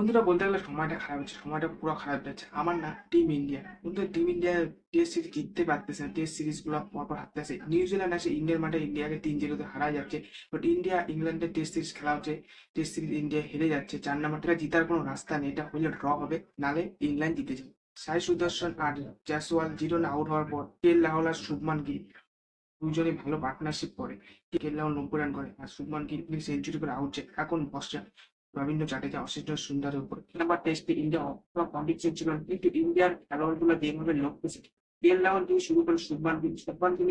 বন্ধুরা বলতে গেলে সময়টা খারাপ হচ্ছে, সময়টা পুরো খারাপ যাচ্ছে আমার না। টিম ইন্ডিয়া কিন্তু টিম ইন্ডিয়া টেস্ট সিরিজ জিততে পারতেছে না। টেস্ট সিরিজ গুলো পরপর হারতে আছে। নিউজিল্যান্ড আসে ইন্ডিয়ার মাঠে ইন্ডিয়াকে 3-0 হারা যাচ্ছে। বাট ইন্ডিয়া ইংল্যান্ডের টেস্ট সিরিজ খেলা হচ্ছে, টেস্ট সিরিজ ইন্ডিয়া হেরে যাচ্ছে। 4 নম্বরটা জিতার কোনো রাস্তা নেই, এটা হলে ড্র হবে, নালে ইংল্যান্ড জিতে যাবে। সাই সুদর্শন আর জয়সওয়াল 0 আউট হওয়ার পর রাহুল আর শুভমান গিল দুজনে ভালো পার্টনারশিপ করে। রাহুল 90 রান করে আর শুভমান গিল সেঞ্চুরি করে আউট যায়। এখন বর্ষা রবীন্দ্র জাডেজা অসিত সুন্দরের উপর নাম্বার টেস্টে ইন্ডিয়া কন্ডিশন ছিল, কিন্তু ইন্ডিয়ার খেলোয়াড়গুলো যেভাবে লড়তেছে, রাহুল দিয়ে শুরু করে শুভমান গিল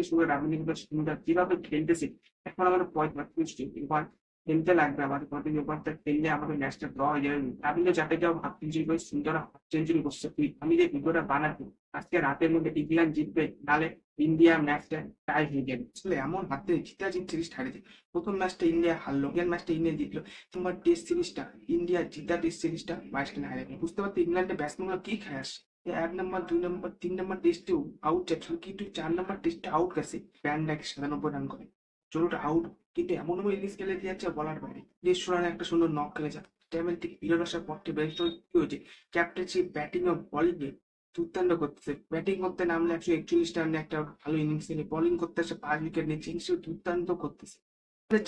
শুরু করে রবীন্দ্র সুন্দর যেভাবে খেলতেছে, এখন আমাদের 35 খেলতে লাগবে। আমাদের কন্টিনিউ করতে খেললে আমাদের ম্যাচটা ড্র হয়ে যাবে। রবীন্দ্র জাডেজাও হাফ সেঞ্চুরি করে সুন্দর হাফ সেঞ্চুরি করছে। আমি যে ভিডিওটা বানাচ্ছি আজকে রাতের মধ্যে ইংল্যান্ড জিতবে, নালে ইন্ডিয়া ম্যাচটা টাই হয়ে যাবে। আসলে এমন হাতে জিতা সিরিজ হারিয়েছে। প্রথম ম্যাচটা ইন্ডিয়া হারলো, সেকেন্ড ম্যাচটা ইন্ডিয়া জিতলো। তোমার টেস্ট সিরিজটা ইন্ডিয়া জিতা, টেস্ট সিরিজটা ওয়েস্টার্ন হারিয়ে গেল। বুঝতে পারতো ইংল্যান্ডের ব্যাটসম্যানগুলো কি খেয়ে আসছে। 1 নম্বর 2 নম্বর 3 নম্বর টেস্টেও আউট যাচ্ছিল, কিন্তু 4 নম্বর টেস্টে আউট গেছে। ব্যান্ড 97 রান করে চলুন আউট। কিন্তু এমন এমন ইনিংস খেলে দিয়ে যাচ্ছে বলার বাইরে। 150 রানে একটা সুন্দর নক খেলেছে। টাইমের থেকে পিরিয়ড আসার পর থেকে বেশ কি হয়েছে, ক্যাপ্টেন্সি ব্যাটিং ও বোলিং এ দুর্দান্ত করতেছে। ব্যাটিং করতে নামলে 141 রান একটা ভালো ইনিংস নিয়ে, বোলিং করতে আসে 5 উইকেট নিচ্ছে, হিসেবে দুর্দান্ত করতেছে।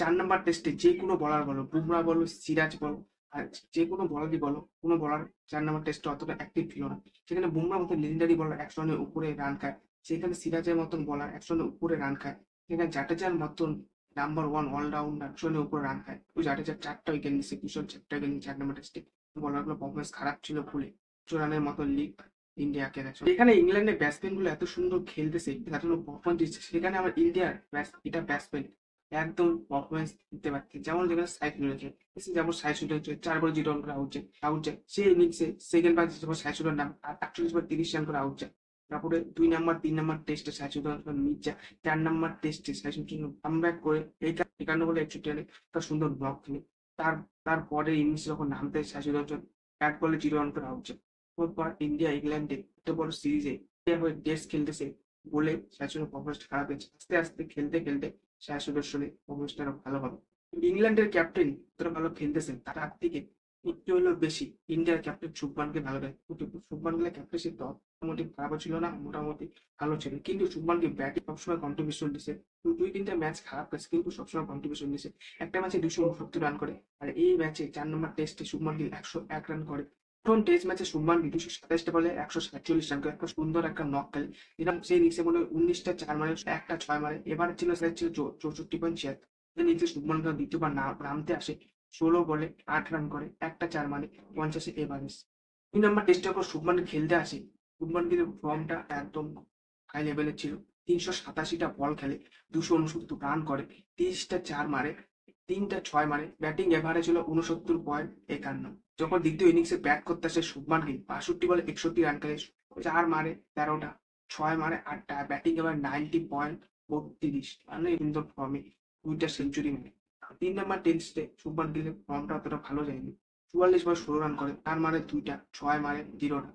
4 নম্বর টেস্টে যে কোনো বলার বলো, বুমরা বলো, সিরাজ বলো, আর যে কোনো বলারই বলো, কোনো বলার 4 নম্বর টেস্টে অতটা অ্যাক্টিভ ছিল না। সেখানে বুমরার মতো লেজেন্ডারি বলার 100 রানের উপরে রান খায়, সেখানে সিরাজের মতন বলার 100 রানের উপরে রান খায়, সেখানে জাডেজার মতন নাম্বার 1 অলরাউন্ডার 100 রানের উপরে রান খায়। ওই জাডেজার 4টা উইকেট নিচ্ছে, কুশল 4টা উইকেট নিচ্ছে 4 নম্বর টেস্টে। বলারগুলো পারফরমেন্স খারাপ ছিল বলে 100 রানের মতো লিগ ইন্ডিয়াকে দেখো। এখানে ইংল্যান্ডের ব্যাটসম্যান গুলো এত সুন্দর খেলতেছে, এত পারফরমেন্স দিচ্ছে, সেখানে আমার ইন্ডিয়ার ব্যাটসম্যান একদম পারফরমেন্স দিতে পারছে। যেমন যেখানে সাইড রয়েছে, যেমন সাইড শুট হচ্ছে 4 বল 0 রান করে আউট যায় সে ইনিংসে। সেকেন্ড বার যখন সাইড শুটের নাম 48 বল 30 রান করে আউট যায়। তারপরে 2 নম্বর 3 নম্বর টেস্টে সাইড শুটার মির্জা, 4 নম্বর টেস্টে সাইড শুটার কামব্যাক করে 51 বলে 61 রানে একটা সুন্দর ব্লক খেলে। তার তারপরে ইনিংস যখন নামতে সাইড শুটার 1 বলে 0 রান করে আউট যায়। পর ইন্ডিয়া ইংল্যান্ডে এত বড় সিরিজে হয়ে টেস্ট খেলতেছে বলে সাইড শুটার পারফরমেন্স খারাপ হয়েছে। আস্তে আস্তে খেলতে খেলতে সাই সুদর্শনের অবস্থা ভালো হবে। ইংল্যান্ডের ক্যাপ্টেন যতটা ভালো খেলতেছেন তার থেকে একটু হলেও বেশি ইন্ডিয়ার ক্যাপ্টেন শুভমানকে ভালো দেয়। শুভমান গিলের ক্যাপ্টেনশিপ তো মোটামুটি খারাপও ছিল না, মোটামুটি ভালো ছিল, কিন্তু শুভমানকে ব্যাটিং সবসময় কন্ট্রিবিউশন দিছে। 2-3টা ম্যাচ খারাপ গেছে কিন্তু সবসময় কন্ট্রিবিউশন দিছে। একটা ম্যাচে 269 রান করে, আর এই ম্যাচে 4 নম্বর টেস্টে শুভমান গিল 101 রান করে। প্রথম টেস্ট ম্যাচে শুভমান গিল 227টা বলে 147 রান করে একটা সুন্দর একটা নক খেলে, যেটা সেই ইনিংসে মনে হয় 19টা 4 মারে, একটা 6 মারে। এবার ছিল সেটা ছিল 64.76। ইনিংসে শুভমান গিল দ্বিতীয়বার নামতে আসে, 16 বলে 8 রান করে একটা 4 মারে, 50 এভারেজ। 2 নম্বর টেস্টে যখন শুভমান খেলতে আসে, শুভমান গিলের ফর্মটা একদম হাই লেভেলের ছিল। 387টা বল খেলে, 269 রান করে, 30টা 4 মারে, 3টা 6 মারে। ব্যাটিং এভারেজ হলো 69.51। যখন দ্বিতীয় ইনিংসে ব্যাট করতে আসে শুভমান গিল 62 বলে 61 রান করে, 4 মারে 13টা, 6 মারে 8টা, ব্যাটিং এবার 90.32, মানে সুন্দর ফর্মে 2টা সেঞ্চুরি মারে। 3 নম্বর টেস্টে শুভমান গিলের ফর্মটা অতটা ভালো যায়নি। 44 বলে 16 রান করে, তার মারে 2টা, 6 মারে 0টা,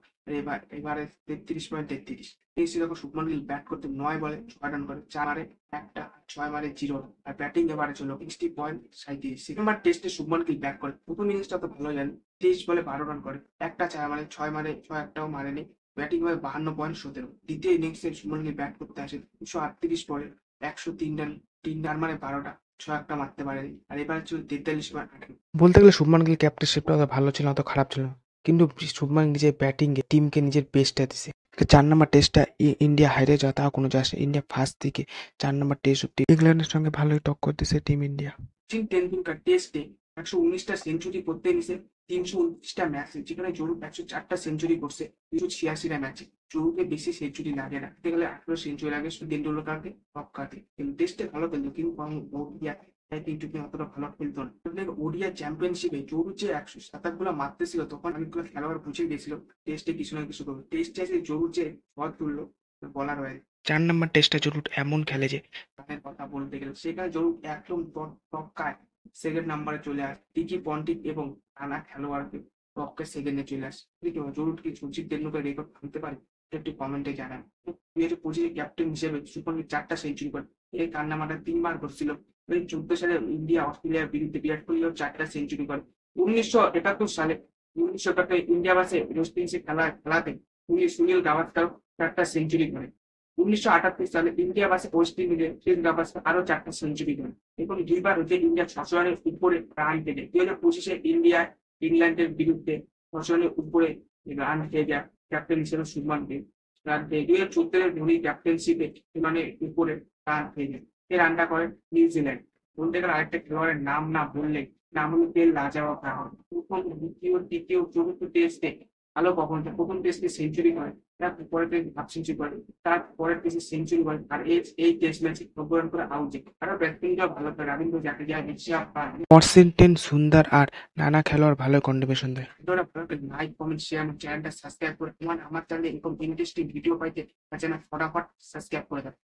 এবারে 33.33। টেস্টে যখন শুভমান গিল ব্যাট করতে 9 বলে 6 রান করে, 4 মারে একটা, 6 মারে 0টা, আর ব্যাটিং এভারেজ হলো 60.37। সেকেন্ডবার টেস্টে শুভমান গিল ব্যাট করে প্রথম ইনিংসটা তো ভালো যায়নি, 23 বলে 12 রান করে, একটা 4 মারে, 6 মারে 6 একটাও মারেনি, ব্যাটিং হয় 52.17। দ্বিতীয় ইনিংসে শুভমান গিল ব্যাট করতে আসে 238 বলে 103 রান, 3 রান মানে 12টা, 6 একটা মারতে পারেনি, আর এবার ছিল 43.18। বলতে গেলে শুভমান গিল ক্যাপ্টেনশিপটা অত ভালো ছিল না, অত খারাপ ছিল না, কিন্তু শুভমান নিজের ব্যাটিংয়ে টিমকে নিজের বেস্টটা দিছে। 4 নম্বর টেস্টটা ইন্ডিয়া হারিয়ে যাওয়া তাও কোনো যায় আসে। ইন্ডিয়া ফার্স্ট থেকে 4 নম্বর টেস্ট অব্দি ইংল্যান্ডের সঙ্গে ভালোই টক্কর দিছে টিম ইন্ডিয়া। সচিন টেন্ডুলকার টেস্টে 119টা সেঞ্চুরি করতে নিছে 329টা ম্যাচে, যেখানে জরুর 104টা সেঞ্চুরি করছে 286টা ম্যাচে। জরুরকে বেশি সেঞ্চুরি লাগে না, দেখতে গেলে 18 সেঞ্চুরি লাগে শুধু টেন্ডুলকারকে টপকাতে। কিন্তু টেস্টে ভালো খেলতো, কিন্তু ওডিআই টি-টোয়েন্টি অতটা ভালো খেলতো না। ওডিআই চ্যাম্পিয়নশিপে জরুর যে 107 গুলো মারতেছিল, তখন অনেকগুলো খেলোয়াড় বুঝে গেছিল টেস্টে কিছু না কিছু করবে। টেস্টে এসে জরুর যে ঝড় তুললো বলার হয়। 4 নম্বর টেস্টে জরুর এমন খেলে যে তাদের কথা বলতে গেলে সেখানে জরুর একদম টপকায় সেকেন্ড নাম্বারে চলে আসে। টিকি পন্টিক এবং নানা খেলোয়াড়কে টপকে সেকেন্ডে চলে আসে। জরুর কি সচিন টেন্ডুলকার রেকর্ড ভাঙতে পারে? একটি কমেন্টে জানান। 2025 ক্যাপ্টেন হিসেবে শুভমান গিল 4টা সেঞ্চুরি করে, এই কান্নামাটা 3 বার করছিল। 2014 সালে ইন্ডিয়া অস্ট্রেলিয়ার বিরুদ্ধে বিরাট কোহলিও 4টা সেঞ্চুরি করে। 1971 সালে 1971 ইন্ডিয়া ভার্সেস ওয়েস্ট ইন্ডিজের খেলাতে সুনীল গাভাস্কার 4টা সেঞ্চুরি করে। 1978 সালে ইন্ডিয়া ভার্সেস ওয়েস্ট ইন্ডিজে সুনীল গাভাস্কার আরো 4টা সেঞ্চুরি করে এবং দুইবার হচ্ছে ইন্ডিয়া 600 রানের উপরে রান পেয়ে 2025 ইন্ডিয়া ইংল্যান্ডের বিরুদ্ধে 600 রানের উপরে রান পেয়ে যায় ক্যাপ্টেন হিসেবে শুভমান গিল রান পেয়ে 2014 ধোনি ক্যাপ্টেনশিপে মানে উপরে রান পেয়ে যায়। এই রানটা করে নিউজিল্যান্ড। বলতে গেলে আরেকটা খেলোয়াড়ের নাম না বললে নাম হলো তেল লাজাওয়া ব্রাউন। প্রথম দ্বিতীয় তৃতীয় চতুর্থ টেস্টে ভালো পারফরমেন্স, প্রথম টেস্টে সেঞ্চুরি করে, তার পরের টেস্টে হাফ সেঞ্চুরি করে, তার পরের টেস্টে সেঞ্চুরি করে, আর এই টেস্ট ম্যাচে 90 রান করে আউট যায়। আরো ব্যাটিংটাও ভালো করে রবীন্দ্র জাদেজা, ঋষভ পান্ট, ওয়াশিংটন সুন্দর আর নানা খেলোয়াড় ভালো কন্ট্রিবিউশন দেয়। আপনারা ভালো করে লাইক কমেন্ট শেয়ার আমার চ্যানেলটা সাবস্ক্রাইব করে আমার চ্যানেলে এরকম ইন্টারেস্টিং ভিডিও পাইতে চ্যানেল ফটাফট সাবস্ক্রাইব করে দেন।